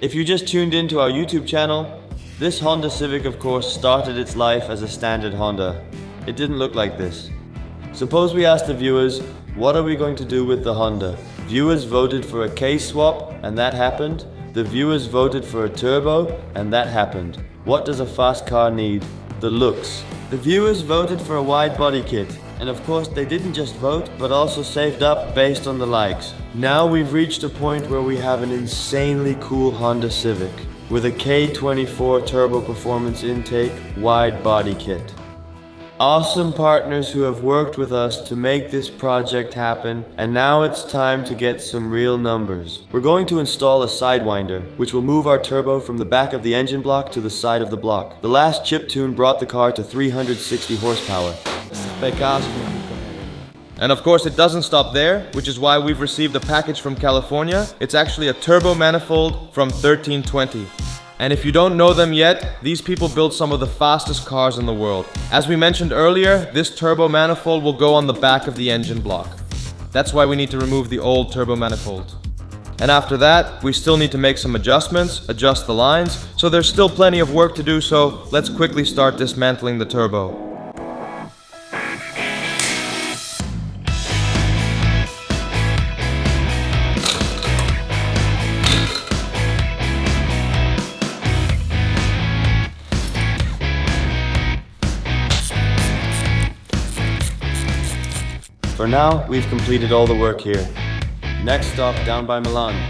If you just tuned into our YouTube channel, this Honda Civic of course started its life as a standard Honda. It didn't look like this. Suppose we asked the viewers, what are we going to do with the Honda? Viewers voted for a case swap, and that happened. The viewers voted for a turbo, and that happened. What does a fast car need? The looks. The viewers voted for a wide body kit, and of course they didn't just vote, but also saved up based on the likes. Now we've reached a point where we have an insanely cool Honda Civic with a K24 turbo performance intake wide body kit. Awesome partners who have worked with us to make this project happen, and now it's time to get some real numbers. We're going to install a sidewinder, which will move our turbo from the back of the engine block to the side of the block. The last chiptune brought the car to 360 horsepower. And of course it doesn't stop there, which is why we've received a package from California. It's actually a turbo manifold from 1320. And if you don't know them yet, these people build some of the fastest cars in the world. As we mentioned earlier, this turbo manifold will go on the back of the engine block. That's why we need to remove the old turbo manifold. And after that, we still need to make some adjustments, adjust the lines, so there's still plenty of work to do, so let's quickly start dismantling the turbo. For now, we've completed all the work here. Next stop, down by Milan.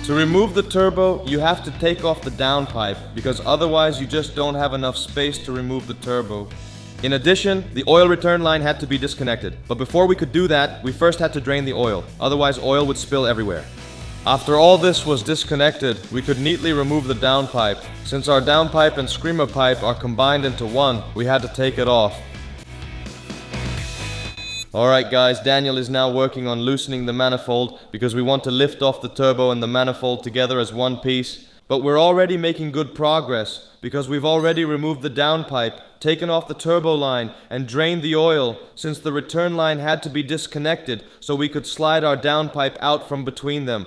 To remove the turbo, you have to take off the downpipe, because otherwise you just don't have enough space to remove the turbo. In addition, the oil return line had to be disconnected. But before we could do that, we first had to drain the oil, otherwise oil would spill everywhere. After all this was disconnected, we could neatly remove the downpipe. Since our downpipe and screamer pipe are combined into one, we had to take it off. Alright guys, Daniel is now working on loosening the manifold because we want to lift off the turbo and the manifold together as one piece. But we're already making good progress because we've already removed the downpipe, taken off the turbo line, and drained the oil since the return line had to be disconnected so we could slide our downpipe out from between them.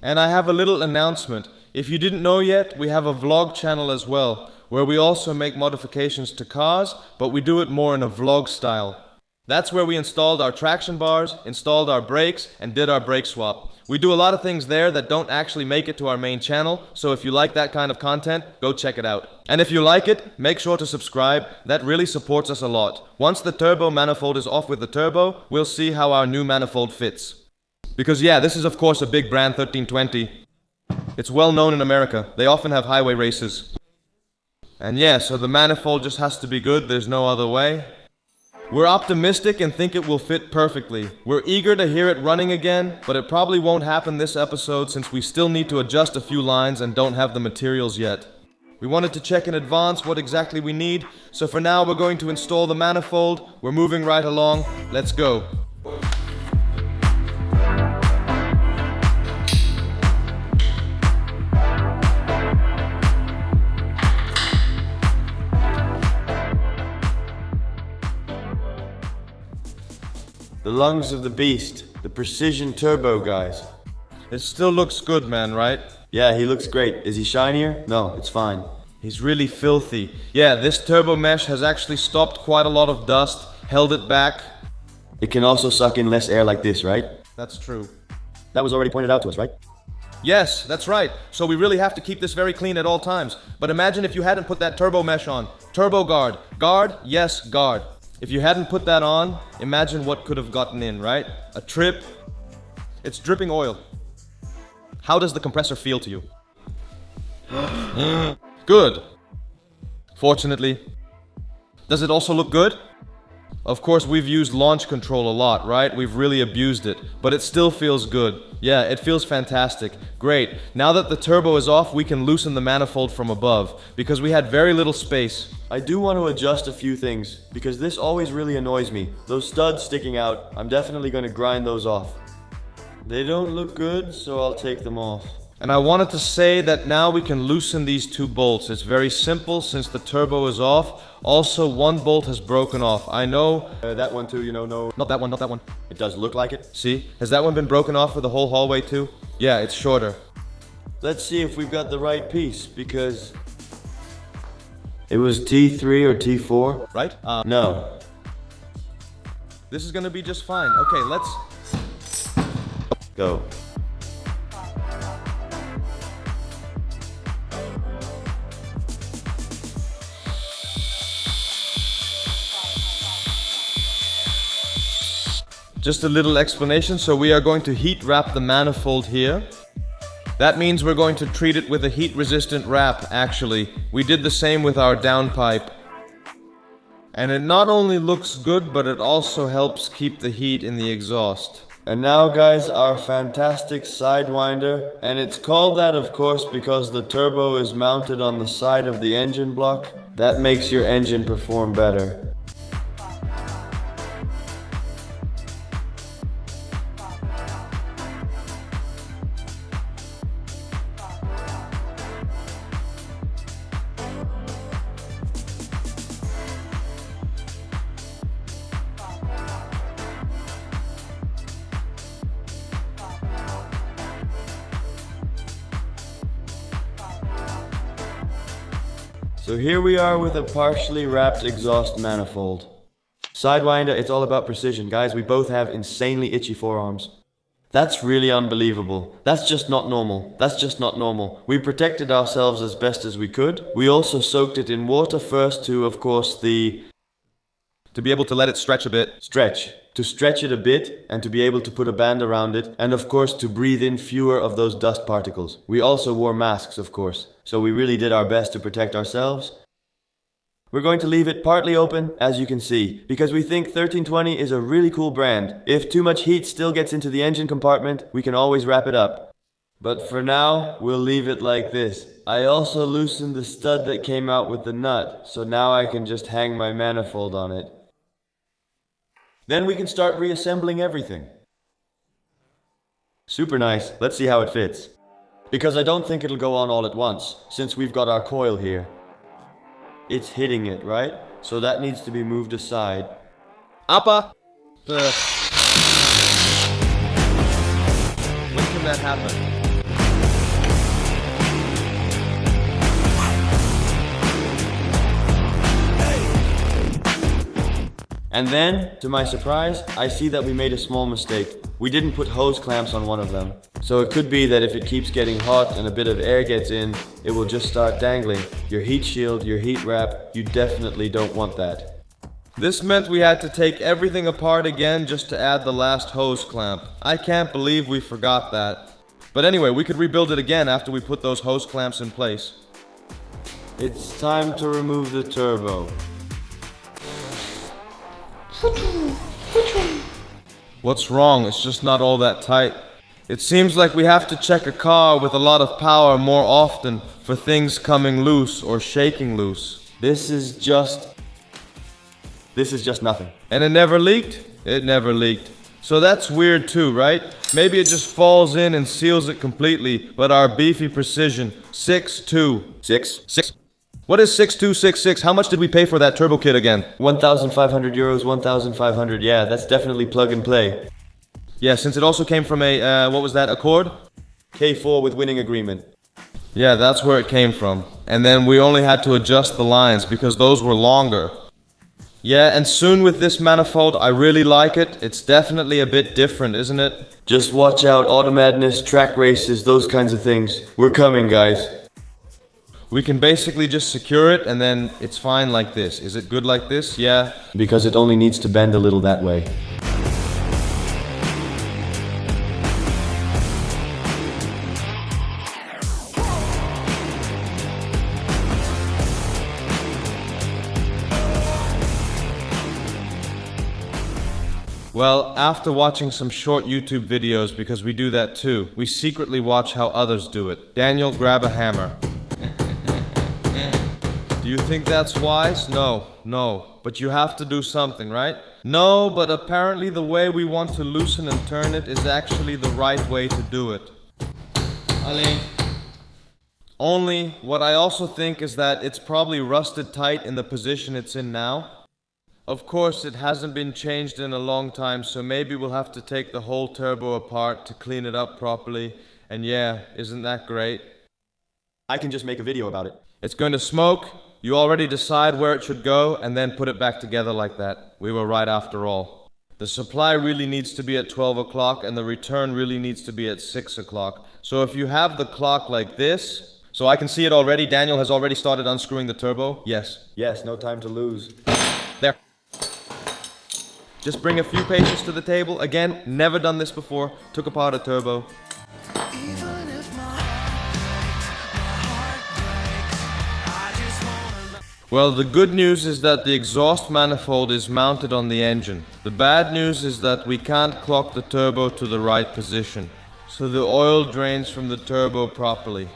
And I have a little announcement. If you didn't know yet, we have a vlog channel as well, where we also make modifications to cars, but we do it more in a vlog style. That's where we installed our traction bars, installed our brakes, and did our brake swap. We do a lot of things there that don't actually make it to our main channel, so if you like that kind of content, go check it out. And if you like it, make sure to subscribe. That really supports us a lot. Once the turbo manifold is off with the turbo, we'll see how our new manifold fits. Because yeah, this is of course a big brand, 1320. It's well known in America. They often have highway races. And yeah, so the manifold just has to be good, there's no other way. We're optimistic and think it will fit perfectly. We're eager to hear it running again, but it probably won't happen this episode since we still need to adjust a few lines and don't have the materials yet. We wanted to check in advance what exactly we need, so for now we're going to install the manifold. We're moving right along. Let's go. The lungs of the beast, the precision turbo guys. It still looks good, man, right? Yeah, he looks great. Is he shinier? No, it's fine. He's really filthy. Yeah, this turbo mesh has actually stopped quite a lot of dust, held it back. It can also suck in less air like this, right? That's true. That was already pointed out to us, right? Yes, that's right. So we really have to keep this very clean at all times. But imagine if you hadn't put that turbo mesh on. Turbo guard. Guard? Yes, guard. If you hadn't put that on, imagine what could have gotten in, right? A trip. It's dripping oil. How does the compressor feel to you? Good. Fortunately. Does it also look good? Of course, we've used launch control a lot, right? We've really abused it, but it still feels good. Yeah, it feels fantastic. Great. Now that the turbo is off, we can loosen the manifold from above, because we had very little space. I do want to adjust a few things, because this always really annoys me. Those studs sticking out, I'm definitely going to grind those off. They don't look good, so I'll take them off. And I wanted to say that now we can loosen these two bolts. It's very simple since the turbo is off. Also, one bolt has broken off. I know... that one too, you know, no... Not that one, not that one. It does look like it. See? Has that one been broken off for the whole hallway too? Yeah, it's shorter. Let's see if we've got the right piece, because... It was T3 or T4? Right? No. This is gonna be just fine. Okay, let's... Go. Just a little explanation. So we are going to heat wrap the manifold here. That means we're going to treat it with a heat resistant wrap, actually. We did the same with our downpipe. And it not only looks good, but it also helps keep the heat in the exhaust. And now guys, our fantastic Sidewinder. And it's called that of course because the turbo is mounted on the side of the engine block. That makes your engine perform better. So here we are with a partially wrapped exhaust manifold. Sidewinder, it's all about precision. Guys, we both have insanely itchy forearms. That's really unbelievable. That's just not normal. That's just not normal. We protected ourselves as best as we could. We also soaked it in water first to, of course, to be able to let it stretch a bit. To stretch it a bit and to be able to put a band around it, and of course to breathe in fewer of those dust particles. We also wore masks, of course, so we really did our best to protect ourselves. We're going to leave it partly open, as you can see, because we think 1320 is a really cool brand. If too much heat still gets into the engine compartment, we can always wrap it up. But for now, we'll leave it like this. I also loosened the stud that came out with the nut, so now I can just hang my manifold on it. Then we can start reassembling everything. Super nice. Let's see how it fits. Because I don't think it'll go on all at once, since we've got our coil here. It's hitting it, right? So that needs to be moved aside. Appa! When can that happen? And then, to my surprise, I see that we made a small mistake. We didn't put hose clamps on one of them. So it could be that if it keeps getting hot and a bit of air gets in, it will just start dangling. Your heat shield, your heat wrap, you definitely don't want that. This meant we had to take everything apart again just to add the last hose clamp. I can't believe we forgot that. But anyway, we could rebuild it again after we put those hose clamps in place. It's time to remove the turbo. What's wrong? It's just not all that tight. It seems like we have to check a car with a lot of power more often for things coming loose or shaking loose. This is just nothing. And it never leaked? It never leaked. So that's weird too, right? Maybe it just falls in and seals it completely, but our beefy precision, 6.2. 6? What is 6266? How much did we pay for that turbo kit again? 1,500 euros, 1,500. Yeah, that's definitely plug and play. Yeah, since it also came from a, what was that, Accord? K4 with winning agreement. Yeah, that's where it came from. And then we only had to adjust the lines because those were longer. Yeah, and soon with this manifold, I really like it. It's definitely a bit different, isn't it? Just watch out, auto madness, track races, those kinds of things. We're coming, guys. We can basically just secure it and then it's fine like this. Is it good like this? Yeah. Because it only needs to bend a little that way. Well, after watching some short YouTube videos, because we do that too, we secretly watch how others do it. Daniel, grab a hammer. Do you think that's wise? No. But you have to do something, right? No, but apparently the way we want to loosen and turn it is actually the right way to do it. Only, what I also think is that it's probably rusted tight in the position it's in now. Of course, it hasn't been changed in a long time, so maybe we'll have to take the whole turbo apart to clean it up properly. And yeah, isn't that great? I can just make a video about it. It's going to smoke. You already decide where it should go and then put it back together like that. We were right after all. The supply really needs to be at 12 o'clock and the return really needs to be at 6 o'clock. So if you have the clock like this, so I can see it already. Daniel has already started unscrewing the turbo. Yes. Yes, no time to lose. There. Just bring a few patients to the table. Again, never done this before. Took apart a turbo. Well, the good news is that the exhaust manifold is mounted on the engine. The bad news is that we can't clock the turbo to the right position, so the oil drains from the turbo properly.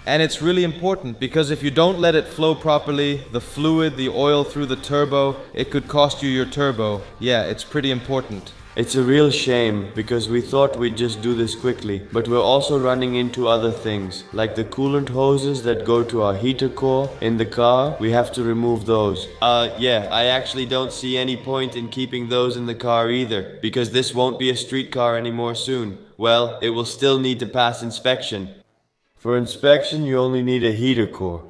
And it's really important because if you don't let it flow properly, the fluid, the oil through the turbo, it could cost you your turbo. Yeah, it's pretty important. It's a real shame because we thought we'd just do this quickly, but we're also running into other things, like the coolant hoses that go to our heater core in the car. We have to remove those. Yeah, I actually don't see any point in keeping those in the car either, because this won't be a street car anymore soon. Well, it will still need to pass inspection. For inspection, you only need a heater core.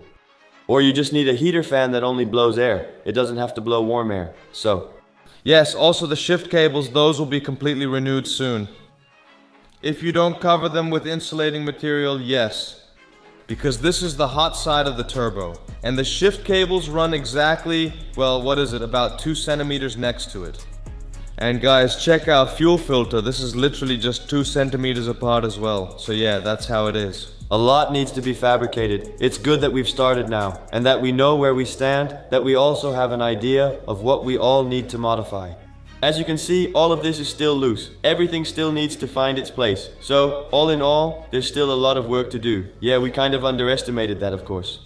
Or you just need a heater fan that only blows air. It doesn't have to blow warm air. So, yes, also the shift cables, those will be completely renewed soon. If you don't cover them with insulating material, yes. Because this is the hot side of the turbo. And the shift cables run exactly, well, what is it, about 2 centimeters next to it. And guys, check our fuel filter. This is literally just 2 centimeters apart as well. So yeah, that's how it is. A lot needs to be fabricated. It's good that we've started now, and that we know where we stand, that we also have an idea of what we all need to modify. As you can see, all of this is still loose. Everything still needs to find its place. So, all in all, there's still a lot of work to do. Yeah, we kind of underestimated that, of course.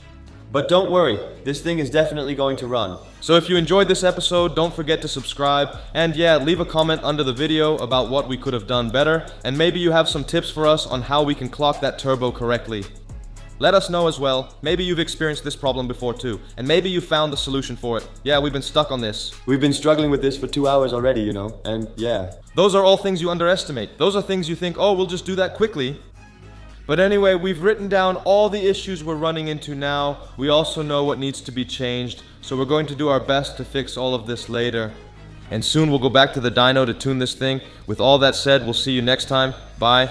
But don't worry, this thing is definitely going to run. So if you enjoyed this episode, don't forget to subscribe, and yeah, leave a comment under the video about what we could have done better, and maybe you have some tips for us on how we can clock that turbo correctly. Let us know as well. Maybe you've experienced this problem before too, and maybe you found the solution for it. Yeah, we've been stuck on this. We've been struggling with this for 2 hours already, you know, and yeah. Those are all things you underestimate. Those are things you think, oh, we'll just do that quickly. But anyway, we've written down all the issues we're running into now. We also know what needs to be changed, so we're going to do our best to fix all of this later. And soon we'll go back to the dyno to tune this thing. With all that said, we'll see you next time. Bye.